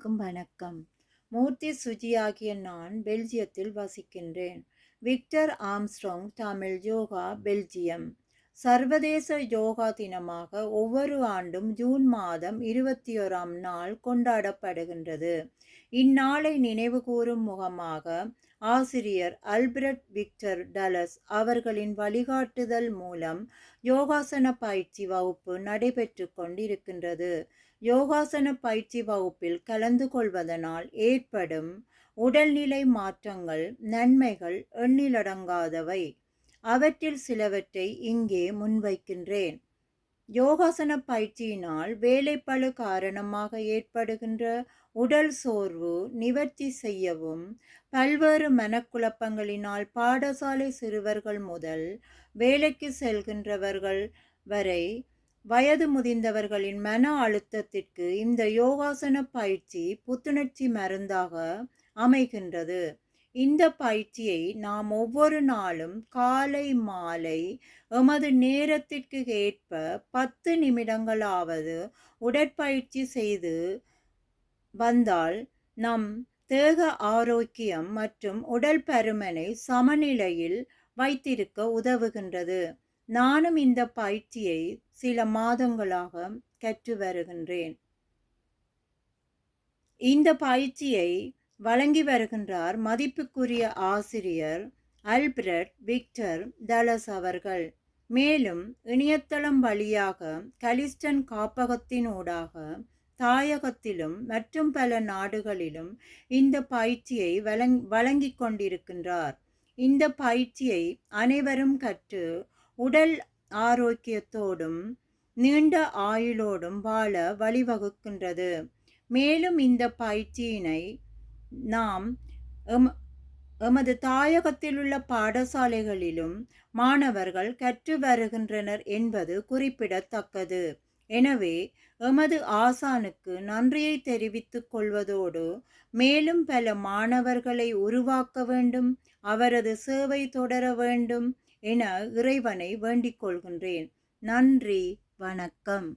வணக்கம். மூர்த்தி சுஜி ஆகிய நான் பெல்ஜியத்தில் வசிக்கின்றேன். Victor Armstrong Tamil Yoga Belgium. சர்வதேச யோகா தினமாக ஒவ்வொரு ஆண்டும் ஜூன் மாதம் 21ஆம் நாள் கொண்டாடப்படுகின்றது. இந்நாளை நினைவுகூரும் முகமாக ஆசிரியர் அல்பிரட் விக்டர் டலஸ் அவர்களின் வழிகாட்டுதல் மூலம் யோகாசன பயிற்சி வகுப்பு நடைபெற்று கொண்டிருக்கின்றது. யோகாசன பயிற்சி வகுப்பில் கலந்து கொள்வதனால் ஏற்படும் உடல்நிலை மாற்றங்கள், நன்மைகள் எண்ணிலடங்காதவை. அவற்றில் சிலவற்றை இங்கே முன்வைக்கின்றேன். யோகாசன பயிற்சியினால் வேலைப்பளு காரணமாக ஏற்படுகின்ற உடல் சோர்வு நிவர்த்தி செய்யவும், பல்வேறு மனக்குழப்பங்களினால் பாடசாலை சிறுவர்கள் முதல் வேலைக்கு செல்கின்றவர்கள் வரை வயது முதிர்ந்தவர்களின் மன அழுத்தத்திற்கு இந்த யோகாசன பயிற்சி புத்துணர்ச்சி மருந்தாக அமைகின்றது. இந்த பயிற்சியை நாம் ஒவ்வொரு நாளும் காலை மாலை எமது நேரத்திற்கு ஏற்ப 10 நிமிடங்களாவது உடற்பயிற்சி செய்து வந்தால் நம் தேக ஆரோக்கியம் மற்றும் உடல் பருமனை சமநிலையில் வைத்திருக்க உதவுகின்றது. நானும் இந்த பயிற்சியை சில மாதங்களாக கற்று வருகின்றேன். இந்த பயிற்சியை வழங்கி வருகின்றார் மதிப்புக்குரிய ஆசிரியர் அல்பிரட் விக்டர் டலஸ் அவர்கள். மேலும் இணையதளம் வழியாக கலிஸ்டன் காப்பகத்தினூடாக தாயகத்திலும் மற்றும் பல நாடுகளிலும் இந்த பயிற்சியை வழங்கிக் கொண்டிருக்கின்றார். இந்த பயிற்சியை அனைவரும் கற்று உடல் ஆரோக்கியத்தோடும் நீண்ட ஆயுளோடும் வாழ வழிவகுக்கின்றது. மேலும் இந்த பயிற்சியினை நாம் எமது தாயகத்தில் உள்ள பாடசாலைகளிலும் மாணவர்கள் கற்று வருகின்றனர் என்பது குறிப்பிடத்தக்கது. எனவே எமது ஆசானுக்கு நன்றியை தெரிவித்துக் கொள்வதோடு மேலும் பல மாணவர்களை உருவாக்க வேண்டும், அவரது சேவை தொடர வேண்டும் என இறைவனை வேண்டிக் கொள்கின்றேன். நன்றி, வணக்கம்.